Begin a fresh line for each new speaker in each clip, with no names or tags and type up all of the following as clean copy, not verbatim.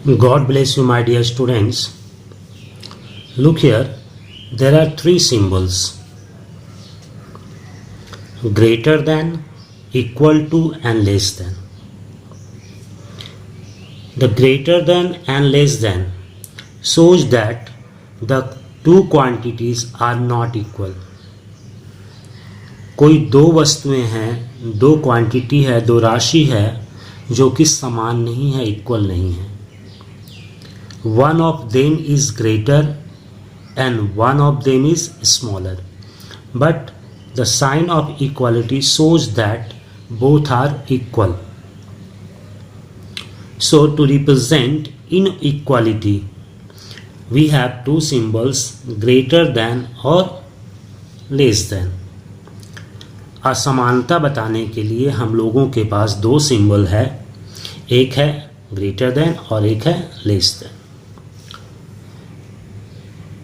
God bless you, my dear students. Look here, there are three symbols: greater than, equal to, and less than. The greater than and less than shows that the two quantities are not equal. कोई दो वस्तुएं हैं, दो quantity है, दो राशि है जो कि समान नहीं है, इक्वल नहीं है. One of them is greater and one of them is smaller, but the sign of equality shows that both are equal. So to represent inequality we have two symbols, greater than और less than. असमानता बताने के लिए हम लोगों के पास दो symbol है, एक है ग्रेटर देन और एक है less than.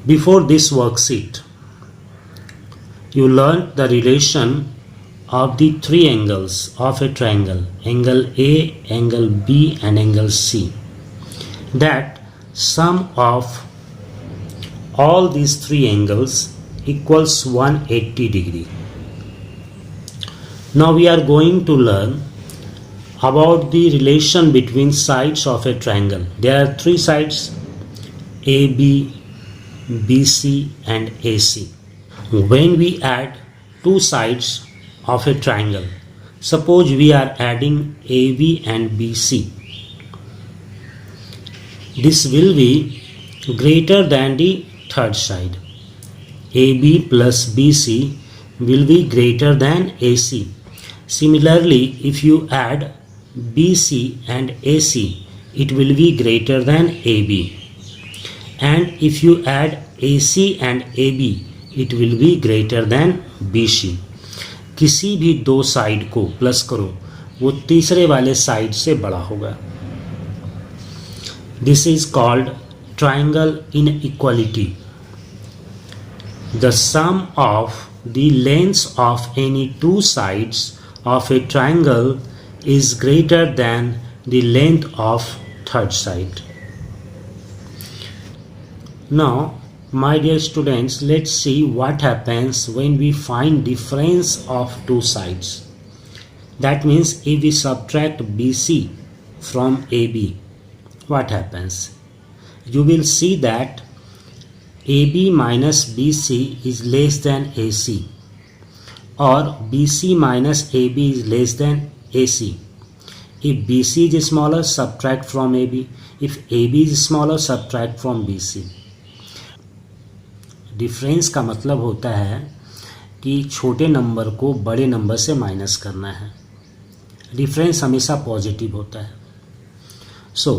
Before this worksheet you learned the relation of the three angles of a triangle, angle A, angle B and angle C, that sum of all these three angles equals 180 degree. Now we are going to learn about the relation between sides of a triangle. There are three sides, AB, BC and AC. When we add two sides of a triangle, suppose we are adding AB and BC, this will be greater than the third side. AB plus BC will be greater than AC. Similarly, if you add BC and AC, it will be greater than AB. And if you add AC and AB, it will be greater than BC. किसी भी दो side को plus करो, वो तीसरे वाले side से बड़ा होगा. This is called triangle inequality. The sum of the lengths of any two sides of a triangle is greater than the length of third side. Now, my dear students, let's see what happens when we find difference of two sides. That means if we subtract BC from AB, what happens? You will see that AB minus BC is less than AC, or BC minus AB is less than AC. If BC is smaller, subtract from AB. If AB is smaller, subtract from BC. Difference का मतलब होता है कि छोटे number को बड़े number से minus करना है. डिफरेंस हमेशा पॉजिटिव होता है. So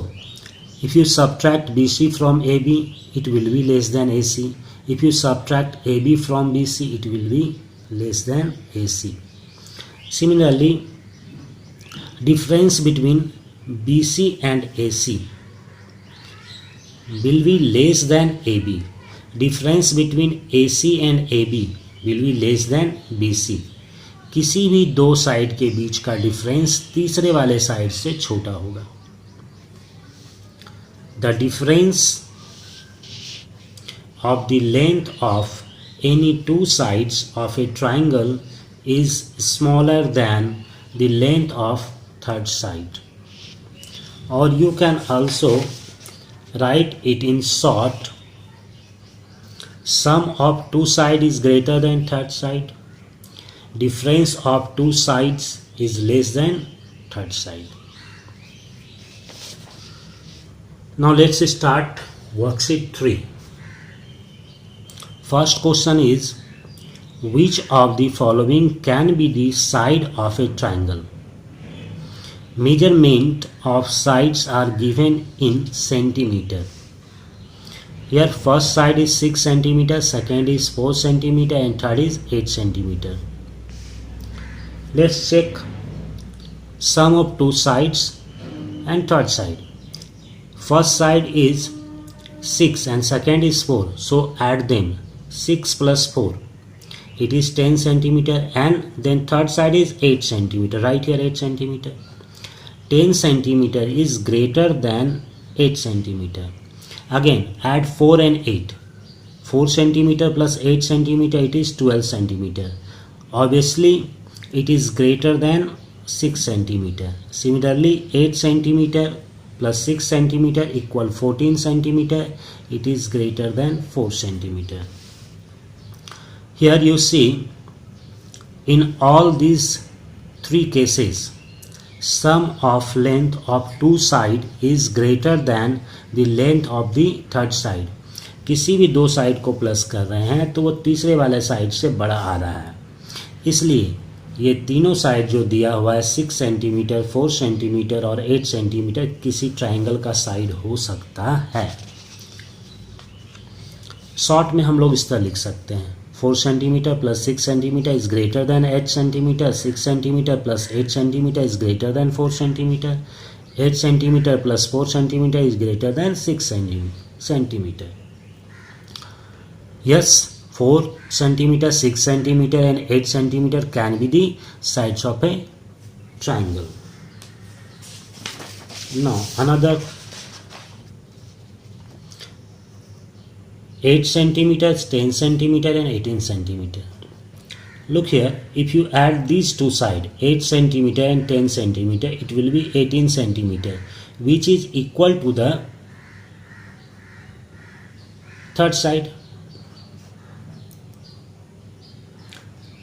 if you subtract BC from AB, it will be less than AC. If you subtract AB from BC, it will be less than AC. Similarly, difference between BC and AC will be less than AB. Difference between AC and AB will be less than BC. किसी भी दो side के बीच का difference तीसरे वाले side से छोटा होगा. The difference of the length of any two sides of a triangle is smaller than the length of third side. Or you can also write it in short: sum of two sides is greater than third side. Difference of two sides is less than third side. Now let's start worksheet 3. First question is, which of the following can be the side of a triangle? Measurement of sides are given in centimeter. Here first side is 6 centimeter, second is 4 centimeter and third is 8 centimeter. Let's check sum of two sides and third side. First side is 6 and second is 4, so add them. 6 plus 4, it is 10 centimeter, and then third side is 8 centimeter. Right here 8 centimeter. 10 centimeter is greater than 8 centimeter. Again add 4 and 8. 4 centimeter plus 8 centimeter, it is 12 centimeter. Obviously it is greater than 6 centimeter. Similarly 8 centimeter plus 6 centimeter equal 14 centimeter. It is greater than 4 centimeter. Here you see, in all these three cases, sum of length of two side is greater than the length of the third side. किसी भी दो side को plus कर रहे हैं तो वो तीसरे वाले साइड से बड़ा आ रहा है, इसलिए ये तीनों साइड जो दिया हुआ है 6 सेंटीमीटर, 4 सेंटीमीटर और 8 सेंटीमीटर किसी ट्रायंगल का साइड हो सकता है. शॉर्ट में हम लोग इस तरह लिख सकते हैं, 4 centimeter plus 6 centimeter is greater than 8 centimeter. 6 centimeter plus 8 centimeter is greater than 4 centimeter. 8 centimeter plus 4 centimeter is greater than 6 centimeter. Yes, 4 centimeter, 6 centimeter and 8 centimeter can be the sides of a triangle. Now another 8 centimeters, 10 centimeter and 18 centimeter. Look here, if you add these two sides, 8 centimeter and 10 centimeter, it will be 18 centimeter, which is equal to the third side.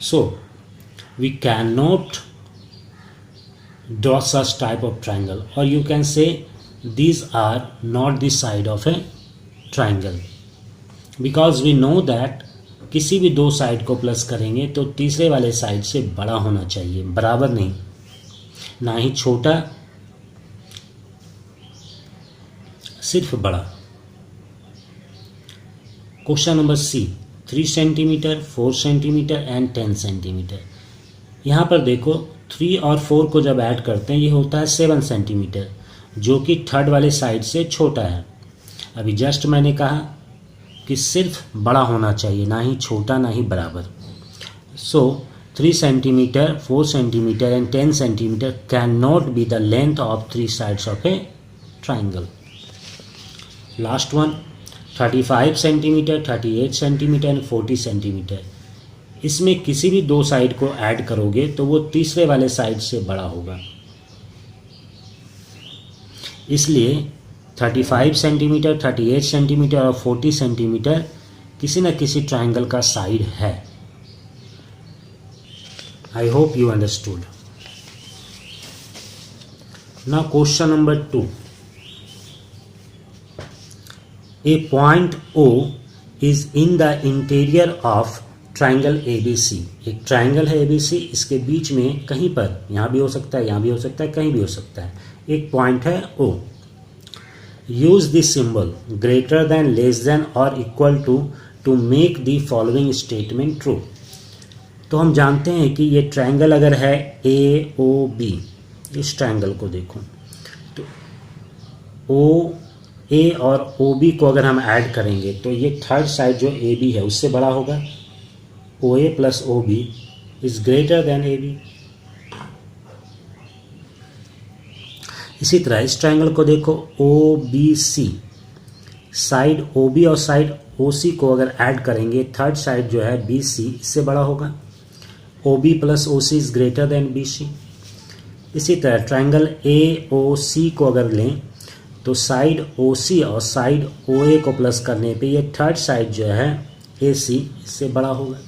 So we cannot draw such type of triangle, or you can say these are not the side of a triangle, because we know that किसी भी दो side को plus करेंगे तो तीसरे वाले side से बड़ा होना चाहिए, बराबर नहीं, ना ही छोटा, सिर्फ बड़ा. Question number C, 3 centimetre, 4 centimetre and 10 centimetre. यहाँ पर देखो 3 और 4 को जब ऐड करते हैं ये होता है 7 सेंटीमीटर, जो कि थर्ड वाले साइड से छोटा है. अभी जस्ट मैंने कहा कि सिर्फ बड़ा होना चाहिए, ना ही छोटा ना ही बराबर. सो 3 centimetre, 4 centimetre and 10 centimetre can not be the length of 3 sides of A triangle. Last one, 35 centimetre, 38 centimetre and 40 centimetre. इसमें किसी भी दो साइड को ऐड करोगे तो वो तीसरे वाले साइड से बड़ा होगा, इसलिए 35 सेंटीमीटर, 38 सेंटीमीटर और 40 सेंटीमीटर किसी न किसी ट्राइंगल का साइड है. I hope you understood. Now question number 2. A point O is in the interior of triangle ABC. एक ट्राइंगल है ABC, इसके बीच में कहीं पर, यहाँ भी हो सकता है, यहाँ भी हो सकता है, कहीं भी हो सकता है, एक पॉइंट है O. Use the symbol greater than, less than or equal to make the following statement true. तो हम जानते हैं कि ये ट्रायंगल अगर है AOB, इस ट्रायंगल को देखो तो OA और OB को अगर हम ऐड करेंगे तो ये थर्ड साइड जो AB है उससे बड़ा होगा. OA plus OB is greater than AB. इसी तरह इस ट्रायंगल को देखो OBC, साइड OB और साइड OC को अगर ऐड करेंगे थर्ड साइड जो है BC इससे बड़ा होगा. OB plus OC is greater than BC. इसी तरह ट्रायंगल AOC को अगर लें तो साइड OC और साइड OA को प्लस करने पे ये थर्ड साइड जो है AC इससे बड़ा होगा.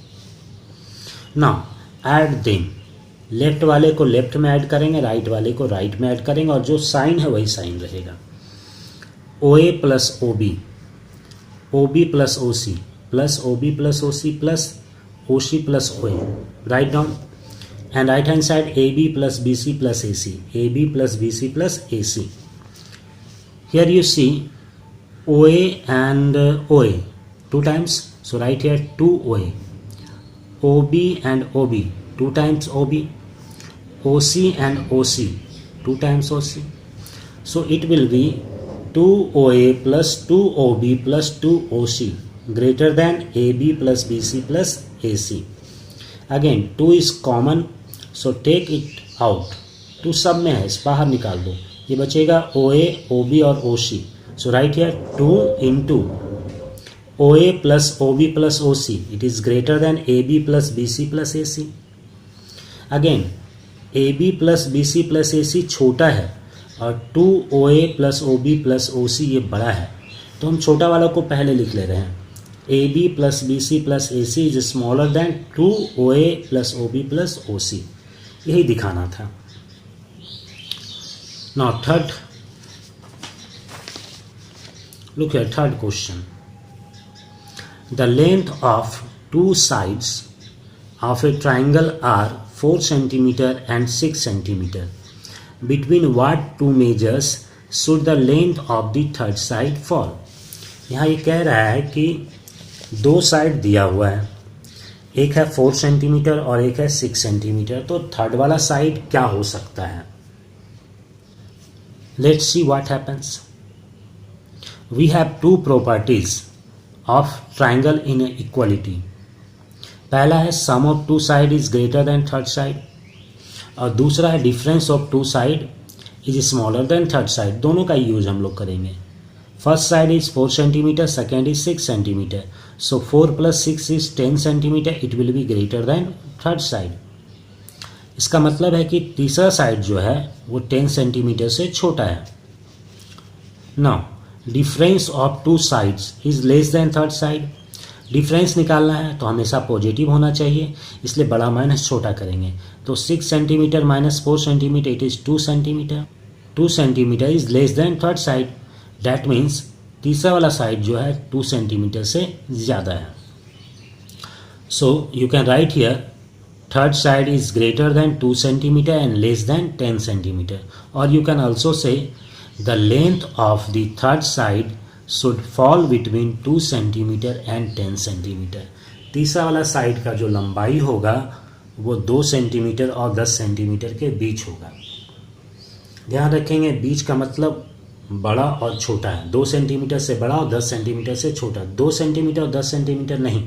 नाउ ऐड देम, लेफ्ट वाले को लेफ्ट में ऐड करेंगे, राइट वाले को राइट में ऐड करेंगे और जो साइन है वही साइन रहेगा. OA plus OB, OB plus OC plus OB plus OC plus OC plus OA. Right down. And right hand side AB plus BC plus AC, AB plus BC plus AC. Here you see OA and OA 2 times, so write here 2 OA. OB and OB 2 times OB. OC and OC 2 times OC. So it will be 2 OA plus 2 OB plus 2 OC greater than AB plus BC plus AC. Again 2 is common, so take it out. 2 सब में है, इस बाहर निकाल दो. ये बचेगा OA, OB और OC. So write here 2 into OA plus OB plus OC. It is greater than AB plus BC plus AC. Again, AB plus BC plus AC छोटा है और 2OA plus OB plus OC ये बड़ा है, तो हम छोटा वाला को पहले लिख ले रहे हैं. AB plus BC plus AC is smaller than 2OA plus OB plus OC. यही दिखाना था. Now third, look here, third question. The length of two sides of a triangle are 4 cm and 6 cm. Between what two measures should the length of the third side fall? यहाँ ये कह रहा है कि दो साइड दिया हुआ है, एक है 4 सेंटीमीटर और एक है 6 सेंटीमीटर, तो थर्ड वाला साइड क्या हो सकता है. Let's see what happens. We have two properties of triangle inequality. पहला है sum of two side is greater than third side और दूसरा है difference of two side is smaller than third side. दोनों का यूज हम लोग करेंगे. First side is 4 cm, second is 6 cm. So 4 plus 6 is 10 cm. It will be greater than third side. इसका मतलब है कि तीसरा साइड जो है वो 10 सेंटीमीटर से छोटा है. Now difference of two sides is less than third side. Difference निकालना है तो हमेशा पॉजिटिव होना चाहिए, इसलिए बड़ा माइनस छोटा करेंगे. तो 6 centimetre minus 4 centimetre it is 2 centimetre. 2 centimetre is less than third side. That means तीसरा वाला साइड जो है 2 सेंटीमीटर से ज़्यादा है. So you can write here third side is greater than 2 cm and less than 10 cm. Or you can also say the length of the third side should fall between 2 cm and 10 cm. तीसरा वाला side का जो लंबाई होगा वो 2 centimetre और 10 centimetre के बीच होगा. ध्यान रखेंगे, बीच का मतलब बड़ा और छोटा है. 2 सेंटीमीटर से बड़ा और 10 सेंटीमीटर से छोटा. 2 सेंटीमीटर और 10 सेंटीमीटर नहीं,